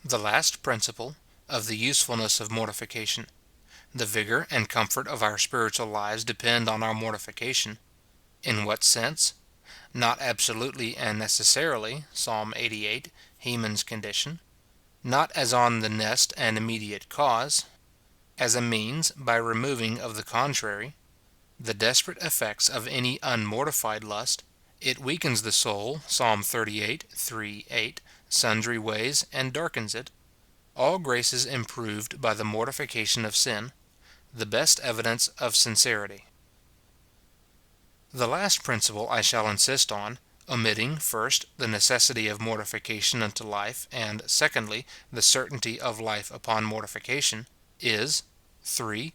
The last principle of the usefulness of mortification. The vigor and comfort of our spiritual lives depend on our mortification. In what sense? Not absolutely and necessarily, Psalm 88, Heman's condition. Not as on the nest and immediate cause. As a means, by removing of the contrary. The desperate effects of any unmortified lust. It weakens the soul, Psalm 38, 3:8, sundry ways, and darkens it. All graces improved by the mortification of sin. The best evidence of sincerity. The last principle I shall insist on, omitting, first, the necessity of mortification unto life, and, secondly, the certainty of life upon mortification, is, 3.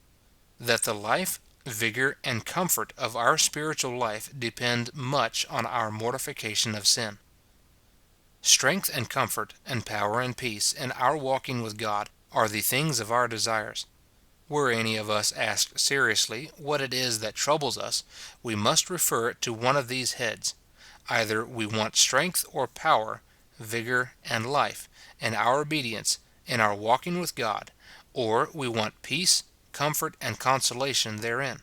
That the life, vigor, and comfort of our spiritual life depend much on our mortification of sin. Strength and comfort, and power and peace in our walking with God are the things of our desires. Were any of us asked seriously what it is that troubles us, we must refer it to one of these heads. Either we want strength or power, vigor and life, in our obedience, in our walking with God, or we want peace, comfort, and consolation therein.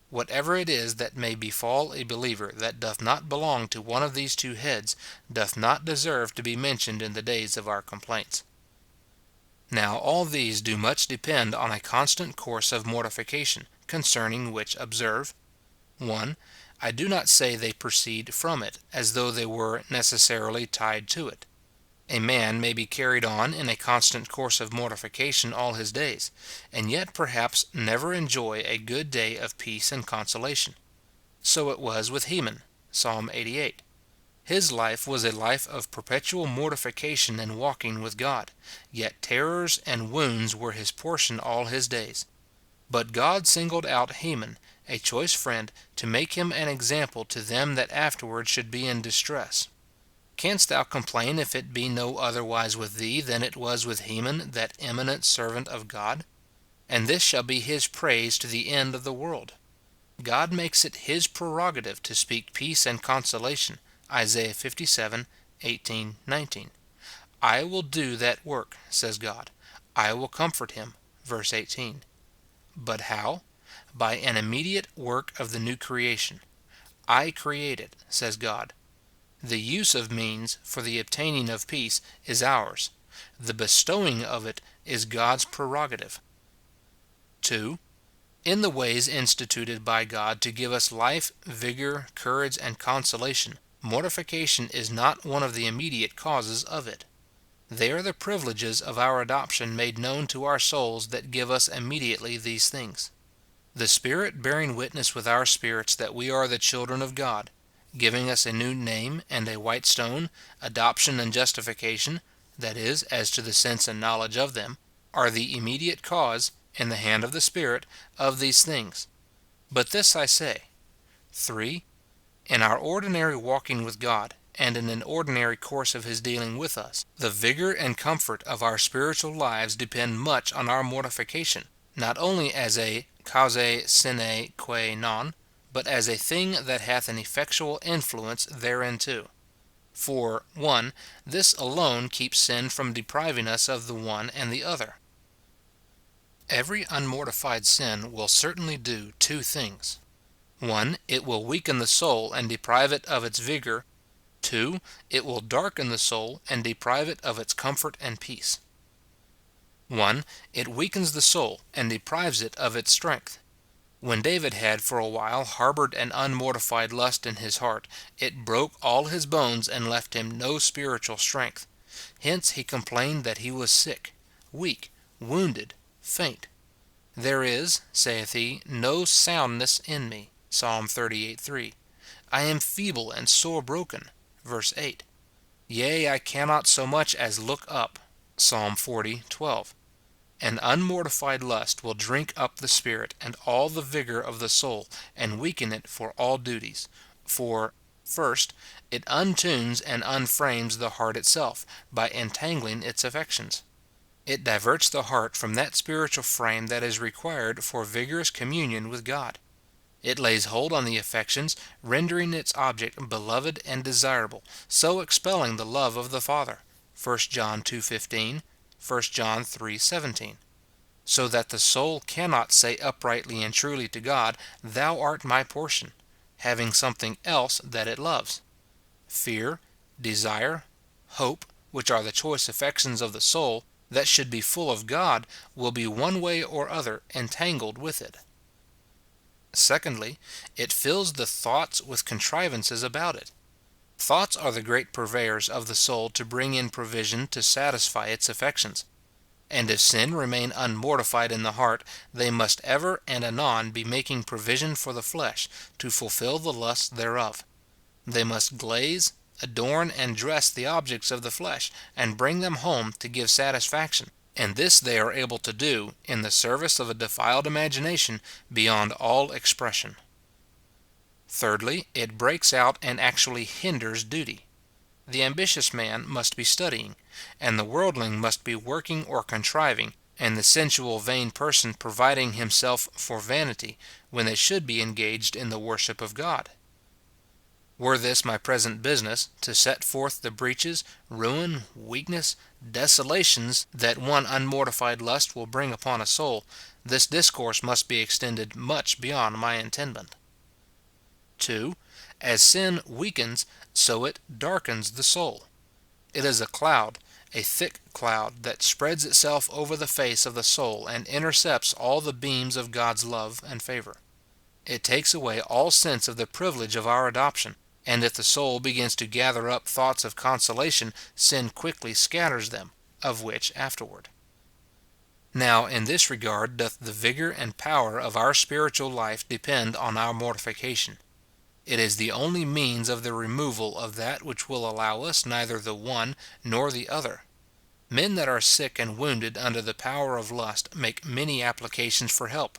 Whatever it is that may befall a believer that doth not belong to one of these two heads doth not deserve to be mentioned in the days of our complaints. Now all these do much depend on a constant course of mortification, concerning which observe, 1. I do not say they proceed from it, as though they were necessarily tied to it. A man may be carried on in a constant course of mortification all his days, and yet perhaps never enjoy a good day of peace and consolation. So it was with Heman, Psalm 88. His life was a life of perpetual mortification and walking with God, yet terrors and wounds were his portion all his days. But God singled out Heman, a choice friend, to make him an example to them that afterward should be in distress. Canst thou complain if it be no otherwise with thee than it was with Heman, that eminent servant of God? And this shall be his praise to the end of the world. God makes it his prerogative to speak peace and consolation, Isaiah 57, 18, 19. I will do that work, says God. I will comfort him, verse 18. But how? By an immediate work of the new creation. I create it, says God. The use of means for the obtaining of peace is ours. The bestowing of it is God's prerogative. 2. In the ways instituted by God to give us life, vigor, courage, and consolation, mortification is not one of the immediate causes of it. They are the privileges of our adoption made known to our souls that give us immediately these things. The Spirit bearing witness with our spirits that we are the children of God, giving us a new name and a white stone, adoption and justification, that is, as to the sense and knowledge of them, are the immediate cause, in the hand of the Spirit, of these things. But this I say, 3. In our ordinary walking with God, and in an ordinary course of his dealing with us, the vigor and comfort of our spiritual lives depend much on our mortification, not only as a causa sine qua non, but as a thing that hath an effectual influence thereinto. For, 1. This alone keeps sin from depriving us of the one and the other. Every unmortified sin will certainly do two things. 1. It will weaken the soul and deprive it of its vigor. 2. It will darken the soul and deprive it of its comfort and peace. 1. It weakens the soul and deprives it of its strength. When David had for a while harbored an unmortified lust in his heart, it broke all his bones and left him no spiritual strength. Hence he complained that he was sick, weak, wounded, faint. There is, saith he, no soundness in me, Psalm 38:3. I am feeble and sore broken, verse 8. Yea, I cannot so much as look up, Psalm 40:12. An unmortified lust will drink up the spirit and all the vigor of the soul, and weaken it for all duties. For, first, it untunes and unframes the heart itself, by entangling its affections. It diverts the heart from that spiritual frame that is required for vigorous communion with God. It lays hold on the affections, rendering its object beloved and desirable, so expelling the love of the Father, 1 John 2:15, 1 John 3:17. So that the soul cannot say uprightly and truly to God, "Thou art my portion," having something else that it loves. Fear, desire, hope, which are the choice affections of the soul, that should be full of God, will be one way or other entangled with it. Secondly, it fills the thoughts with contrivances about it. Thoughts are the great purveyors of the soul to bring in provision to satisfy its affections. And if sin remain unmortified in the heart, they must ever and anon be making provision for the flesh, to fulfill the lusts thereof. They must glaze, adorn, and dress the objects of the flesh, and bring them home to give satisfaction. And this they are able to do, in the service of a defiled imagination, beyond all expression. Thirdly, it breaks out and actually hinders duty. The ambitious man must be studying, and the worldling must be working or contriving, and the sensual vain person providing himself for vanity, when they should be engaged in the worship of God. Were this my present business, to set forth the breaches, ruin, weakness, desolations that one unmortified lust will bring upon a soul, this discourse must be extended much beyond my intendment. 2. As sin weakens, so it darkens the soul. It is a cloud, a thick cloud, that spreads itself over the face of the soul and intercepts all the beams of God's love and favor. It takes away all sense of the privilege of our adoption, and if the soul begins to gather up thoughts of consolation, sin quickly scatters them, of which afterward. Now, in this regard doth the vigor and power of our spiritual life depend on our mortification. It is the only means of the removal of that which will allow us neither the one nor the other. Men that are sick and wounded under the power of lust make many applications for help.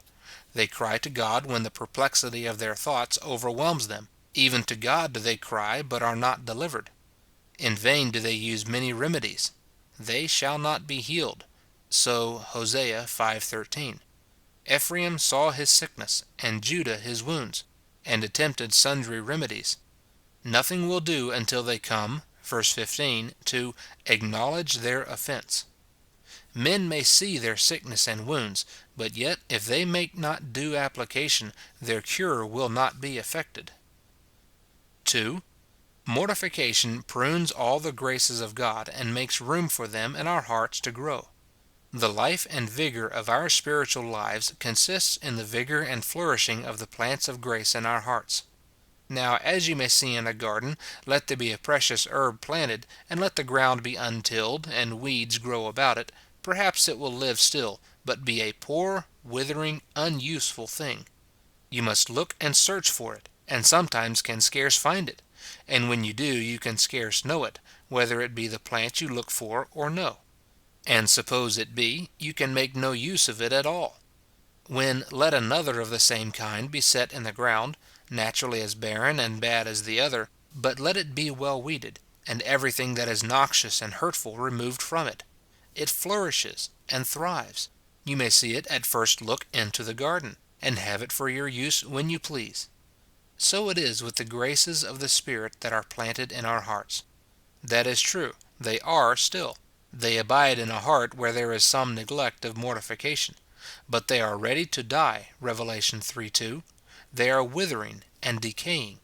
They cry to God when the perplexity of their thoughts overwhelms them. Even to God do they cry, but are not delivered. In vain do they use many remedies. They shall not be healed. So Hosea 5:13. Ephraim saw his sickness, and Judah his wounds, and attempted sundry remedies. Nothing will do until they come, verse 15, to acknowledge their offense. Men may see their sickness and wounds, but yet if they make not due application, their cure will not be effected. 2. Mortification prunes all the graces of God and makes room for them in our hearts to grow. The life and vigor of our spiritual lives consists in the vigor and flourishing of the plants of grace in our hearts. Now, as you may see in a garden, let there be a precious herb planted, and let the ground be untilled, and weeds grow about it. Perhaps it will live still, but be a poor, withering, unuseful thing. You must look and search for it, and sometimes can scarce find it. And when you do, you can scarce know it, whether it be the plant you look for or no. And suppose it be, you can make no use of it at all. When let another of the same kind be set in the ground, naturally as barren and bad as the other, but let it be well weeded, and everything that is noxious and hurtful removed from it. It flourishes and thrives. You may see it at first look into the garden, and have it for your use when you please. So it is with the graces of the Spirit that are planted in our hearts. That is true, they are still. They abide in a heart where there is some neglect of mortification, but they are ready to die, Revelation 3:2. They are withering and decaying.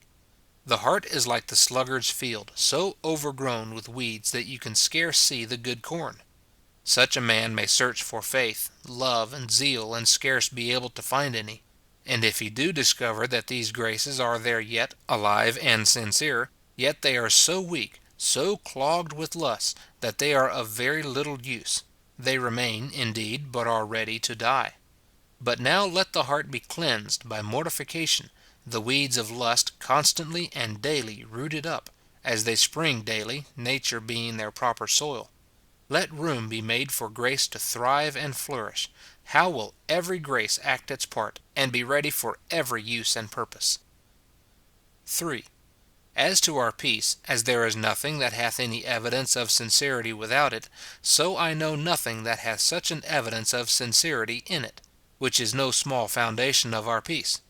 The heart is like the sluggard's field, so overgrown with weeds that you can scarce see the good corn. Such a man may search for faith, love, and zeal, and scarce be able to find any. And if he do discover that these graces are there yet, alive and sincere, yet they are so weak, so clogged with lust, that they are of very little use. They remain, indeed, but are ready to die. But now let the heart be cleansed by mortification, the weeds of lust constantly and daily rooted up, as they spring daily, nature being their proper soil. Let room be made for grace to thrive and flourish. How will every grace act its part, and be ready for every use and purpose? 3. As to our peace, as there is nothing that hath any evidence of sincerity without it, so I know nothing that hath such an evidence of sincerity in it, which is no small foundation of our peace.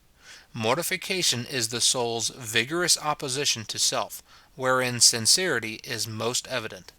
Mortification is the soul's vigorous opposition to self, wherein sincerity is most evident.